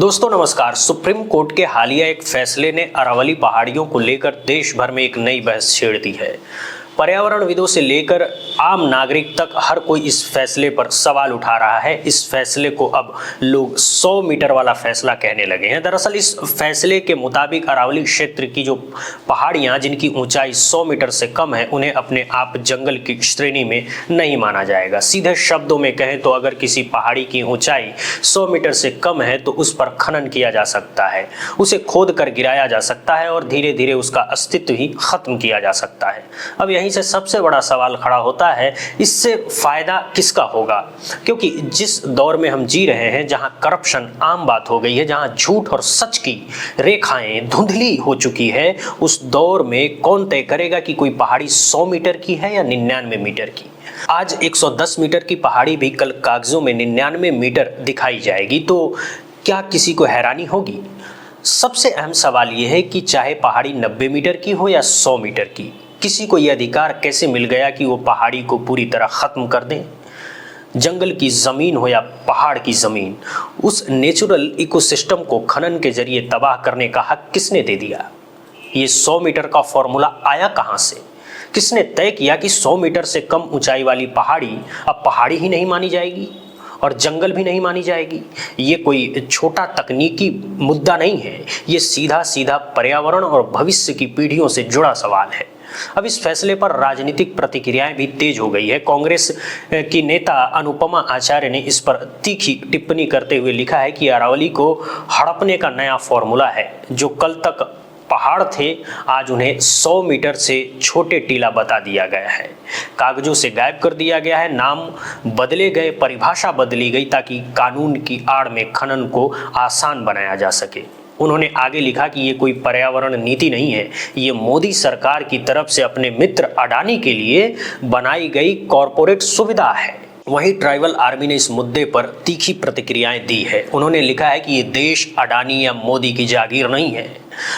दोस्तों नमस्कार। Supreme court के हालिया एक फैसले ने अरावली पहाड़ियों को लेकर देश भर में एक नई बहस छेड़ दी है। पर्यावरणविदों से लेकर आम नागरिक तक हर कोई इस फैसले पर सवाल उठा रहा है। इस फैसले को अब लोग 100 मीटर वाला फैसला कहने लगे हैं। दरअसल इस फैसले के मुताबिक अरावली क्षेत्र की जो पहाड़ियां जिनकी ऊंचाई 100 मीटर से कम है उन्हें अपने आप जंगल की श्रेणी में नहीं माना जाएगा। सीधे शब्दों में कहें तो अगर किसी पहाड़ी की ऊंचाई 100 मीटर से कम है तो उस पर खनन किया जा सकता है, उसे खोद कर गिराया जा सकता है और धीरे धीरे उसका अस्तित्व ही खत्म किया जा सकता है। अब यहीं से सबसे बड़ा सवाल खड़ा होता है, इससे फायदा किसका होगा? क्योंकि जिस दौर में हम जी रहे हैं, जहां करप्शन आम बात हो गई है, जहां झूठ और सच की रेखाएं धुंधली हो चुकी है, उस दौर में कौन तय करेगा कि कोई पहाड़ी 100 मीटर की है या 99 मीटर की? आज 110 मीटर की पहाड़ी भी कल कागजों में 99 मीटर दिखाई जाएगी, तो क्या किसी को हैरानी होगी? सबसे अहम सवाल यह है कि चाहे पहाड़ी 90 मीटर की हो या 100 मीटर की, किसी को यह अधिकार कैसे मिल गया कि वो पहाड़ी को पूरी तरह खत्म कर दें? जंगल की जमीन हो या पहाड़ की जमीन, उस नेचुरल इकोसिस्टम को खनन के जरिए तबाह करने का हक किसने दे दिया? ये 100 मीटर का फॉर्मूला आया कहां से? किसने तय किया कि 100 मीटर से कम ऊंचाई वाली पहाड़ी अब पहाड़ी ही नहीं मानी जाएगी और जंगल भी नहीं मानी जाएगी? ये कोई छोटा तकनीकी मुद्दा नहीं है, ये सीधा सीधा पर्यावरण और भविष्य की पीढ़ियों से जुड़ा सवाल है। अब इस फैसले पर राजनीतिक प्रतिक्रियाएं भी तेज हो गई है। कांग्रेस की नेता अनुपमा आचार्य ने इस पर तीखी टिप्पणी करते हुए लिखा है कि अरावली को हड़पने का नया फॉर्मूला है। जो कल तक पहाड़ थे, आज उन्हें 100 मीटर से छोटे टीला बता दिया गया है, कागजों से गायब कर दिया गया है, नाम बदले गए, परिभाषा बदली गई ताकि कानून की आड़ में खनन को आसान बनाया जा सके। उन्होंने आगे लिखा कि ये कोई पर्यावरण नीति नहीं है, ये मोदी सरकार की तरफ से अपने मित्र अडानी के लिए बनाई गई कॉरपोरेट सुविधा है। वहीं ट्राइबल आर्मी ने इस मुद्दे पर तीखी प्रतिक्रियाएं दी है। उन्होंने लिखा है कि ये देश अडानी या मोदी की जागीर नहीं है।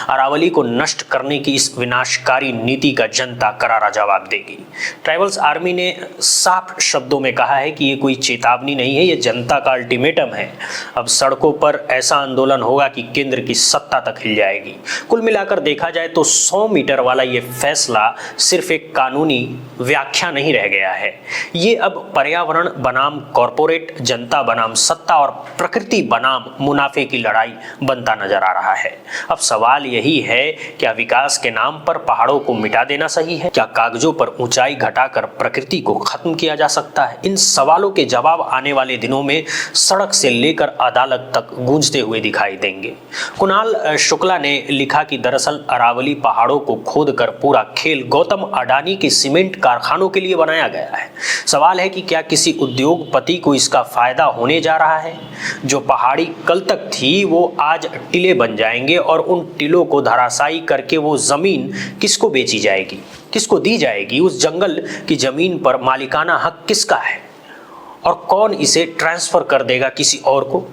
अरावली को नष्ट करने की इस विनाशकारी नीति का जनता करारा जवाब देगी। ट्राइबल्स आर्मी ने साफ शब्दों में कहा है कि ये कोई चेतावनी नहीं है, ये जनता का अल्टीमेटम है। अब सड़कों पर ऐसा आंदोलन होगा कि केंद्र की सत्ता तक हिल जाएगी। कुल मिलाकर देखा जाए तो 100 मीटर वाला ये फैसला सिर्फ एक कानूनी व्याख्या नहीं रह गया है, ये अब पर्यावरण बनाम कॉरपोरेट, जनता बनाम सत्ता और प्रकृति बनाम मुनाफे की लड़ाई बनता नजर आ रहा है। अब सवाल यही है, क्या विकास के नाम पर पहाड़ों को मिटा देना सही है? क्या कागजों पर ऊंचाई घटाकर प्रकृति को खत्म किया जा सकता है? इन सवालों के जवाब आने वाले दिनों में सड़क से लेकर अदालत तक गूंजते हुए दिखाई देंगे। कुणाल शुक्ला ने लिखा कि दरअसल अरावली पहाड़ों को खोदकर पूरा खेल गौतम अडानी के सीमेंट कारखानों के लिए बनाया गया है। सवाल है कि क्या किसी उद्योगपति को इसका फायदा होने जा रहा है? जो पहाड़ी कल तक थी वो आज टीले बन जाएंगे और उन टीलों को धराशायी करके वो जमीन किसको बेची जाएगी, किसको दी जाएगी? उस जंगल की जमीन पर मालिकाना हक किसका है और कौन इसे ट्रांसफर कर देगा किसी और को?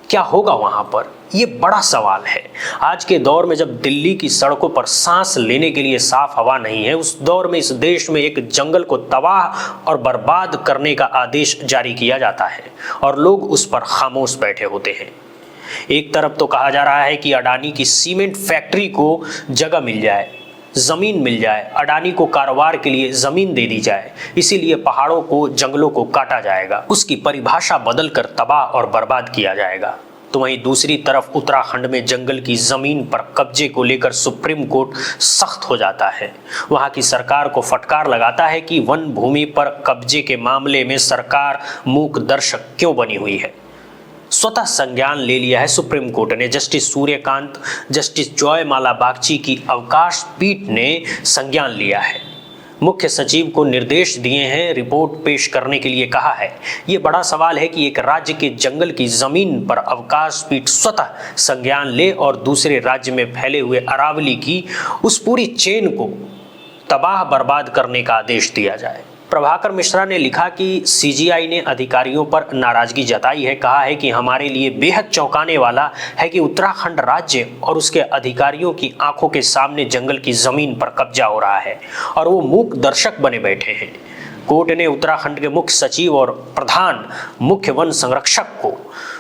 क्या होगा वहां पर? ये बड़ा सवाल है। आज के दौर में जब दिल्ली की सड़कों पर सांस लेने के लिए साफ हवा नहीं है, उस दौर में इस देश में एक जंगल को तबाह और बर्बाद करने का आदेश जारी किया जाता है और लोग उस पर खामोश बैठे होते हैं। एक तरफ तो कहा जा रहा है कि अडानी की सीमेंट फैक्ट्री को जगह मिल जाए, जमीन मिल जाए, अडानी को कारोबार के लिए जमीन दे दी जाए, इसीलिए पहाड़ों को, जंगलों को काटा जाएगा, उसकी परिभाषा बदलकर तबाह और बर्बाद किया जाएगा। तो वहीं दूसरी तरफ उत्तराखंड में जंगल की जमीन पर कब्जे को लेकर सुप्रीम कोर्ट सख्त हो जाता है। वहां की सरकार को फटकार लगाता है कि वन भूमि पर कब्जे के मामले में सरकार मूक दर्शक क्यों बनी हुई है। स्वतः संज्ञान ले लिया है सुप्रीम कोर्ट ने। जस्टिस सूर्यकांत, जस्टिस जॉयमाला बागची की अवकाश पीठ ने संज्ञान लिया है। मुख्य सचिव को निर्देश दिए हैं, रिपोर्ट पेश करने के लिए कहा है। ये बड़ा सवाल है कि एक राज्य के जंगल की जमीन पर अवकाश पीठ स्वतः संज्ञान ले और दूसरे राज्य में फैले हुए अरावली की उस पूरी चेन को तबाह बर्बाद करने का आदेश दिया जाए। प्रभाकर मिश्रा ने लिखा कि सीजीआई ने अधिकारियों पर नाराजगी जताई है। कहा है कि हमारे लिए बेहद चौंकाने वाला है कि उत्तराखंड राज्य और उसके अधिकारियों की आंखों के सामने जंगल की जमीन पर कब्जा हो रहा है और वो मूक दर्शक बने बैठे हैं। कोर्ट ने उत्तराखंड के मुख्य सचिव और प्रधान मुख्य वन संरक्षक को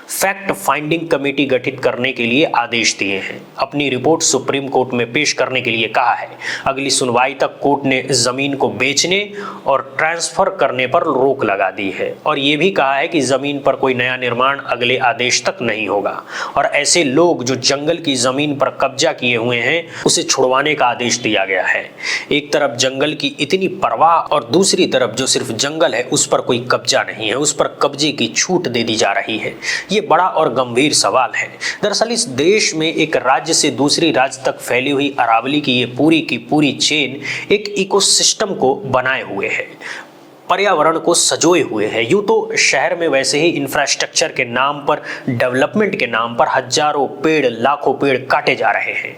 फैक्ट फाइंडिंग कमेटी गठित करने के लिए आदेश दिए हैं। अपनी रिपोर्ट सुप्रीम कोर्ट में पेश करने के लिए कहा है। अगली सुनवाई तक कोर्ट ने जमीन को बेचने और ट्रांसफर करने पर रोक लगा दी है और ये भी कहा है कि जमीन पर कोई नया निर्माण अगले आदेश तक नहीं होगा और ऐसे लोग जो जंगल की जमीन पर कब्जा किए हुए हैं उसे छुड़वाने का आदेश दिया गया है। एक तरफ जंगल की इतनी परवाह और दूसरी तरफ जो सिर्फ जंगल है उस पर कोई कब्जा नहीं है, उस पर कब्जे की छूट दे दी जा रही है। ये बड़ा और गंभीर सवाल है। दरअसल इस देश में एक राज्य से दूसरी राज्य तक फैली हुई अरावली की ये पूरी की पूरी चेन एक इकोसिस्टम को बनाए हुए है, पर्यावरण को सजोए हुए है। यूं तो शहर में वैसे ही इंफ्रास्ट्रक्चर के नाम पर, डेवलपमेंट के नाम पर हजारों पेड़, लाखों पेड़ काटे जा रहे हैं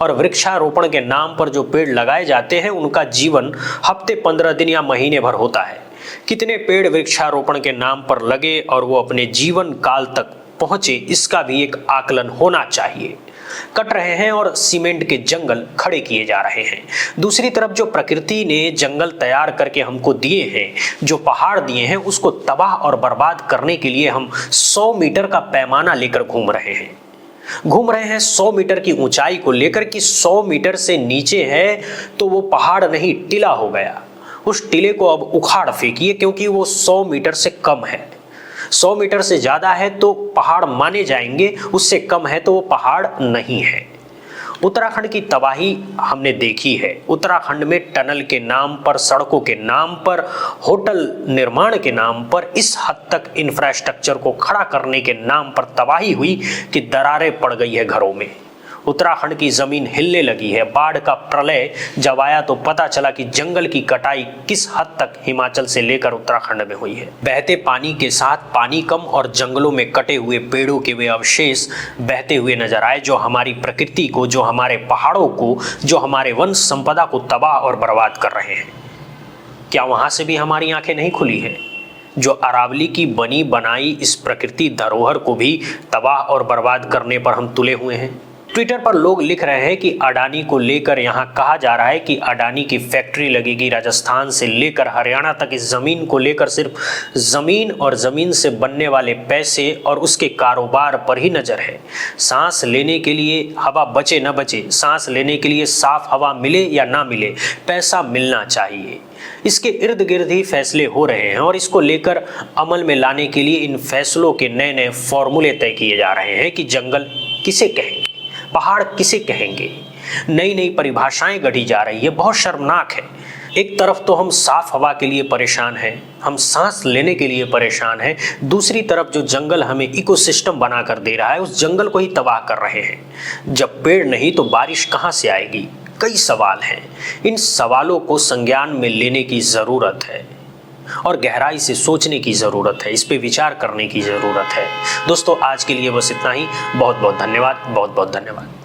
और वृक्षारोपण के नाम पर जो पेड़ लगाए जाते हैं उनका जीवन हफ्ते, 15 दिन या महीने भर होता है। कितने पेड़ वृक्षारोपण के नाम पर लगे और वो अपने जीवन काल तक पहुंचे, इसका भी एक आकलन होना चाहिए। कट रहे हैं और सीमेंट के जंगल खड़े किए जा रहे हैं। दूसरी तरफ जो प्रकृति ने जंगल तैयार करके हमको दिए हैं, जो पहाड़ दिए हैं, उसको तबाह और बर्बाद करने के लिए हम 100 मीटर का पैमाना लेकर घूम रहे हैं 100 मीटर की ऊंचाई को लेकर कि 100 मीटर से नीचे है तो वो पहाड़ नहीं, टीला हो गया। उस टीले को अब उखाड़ फेंकिए क्योंकि वो 100 मीटर से कम है। 100 मीटर से ज्यादा है तो पहाड़ माने जाएंगे, उससे कम है तो वो पहाड़ नहीं है। उत्तराखंड की तबाही हमने देखी है। उत्तराखंड में टनल के नाम पर, सड़कों के नाम पर, होटल निर्माण के नाम पर, इस हद तक इंफ्रास्ट्रक्चर को खड़ा करने के नाम पर तबाही हुई कि दरारें पड़ गई है घरों में। उत्तराखंड की जमीन हिलने लगी है। बाढ़ का प्रलय जब आया तो पता चला कि जंगल की कटाई किस हद तक हिमाचल से लेकर उत्तराखंड में हुई है। बहते पानी के साथ पानी कम और जंगलों में कटे हुए पेड़ों के वे अवशेष बहते हुए नजर आए जो हमारी प्रकृति को, जो हमारे पहाड़ों को, जो हमारे वंश संपदा को तबाह और बर्बाद कर रहे हैं। क्या वहां से भी हमारी आंखें नहीं खुली है? जो अरावली की बनी बनाई इस प्रकृति धरोहर को भी तबाह और बर्बाद करने पर हम तुले हुए हैं। ट्विटर पर लोग लिख रहे हैं कि अडानी को लेकर यहाँ कहा जा रहा है कि अडानी की फैक्ट्री लगेगी राजस्थान से लेकर हरियाणा तक। इस जमीन को लेकर सिर्फ जमीन और जमीन से बनने वाले पैसे और उसके कारोबार पर ही नजर है। सांस लेने के लिए हवा बचे न बचे, सांस लेने के लिए साफ हवा मिले या ना मिले, पैसा मिलना चाहिए। इसके इर्द गिर्द ही फैसले हो रहे हैं और इसको लेकर अमल में लाने के लिए इन फैसलों के नए नए फॉर्मूले तय किए जा रहे हैं कि जंगल किसे कहेंगे, पहाड़ किसे कहेंगे। नई नई परिभाषाएं गढ़ी जा रही है, बहुत शर्मनाक है। एक तरफ तो हम साफ हवा के लिए परेशान हैं, हम सांस लेने के लिए परेशान हैं, दूसरी तरफ जो जंगल हमें इकोसिस्टम बना कर दे रहा है उस जंगल को ही तबाह कर रहे हैं। जब पेड़ नहीं तो बारिश कहाँ से आएगी? कई सवाल हैं। इन सवालों को संज्ञान में लेने की ज़रूरत है और गहराई से सोचने की ज़रूरत है, इस पे विचार करने की ज़रूरत है। दोस्तों आज के लिए बस इतना ही। बहुत बहुत धन्यवाद, बहुत बहुत धन्यवाद।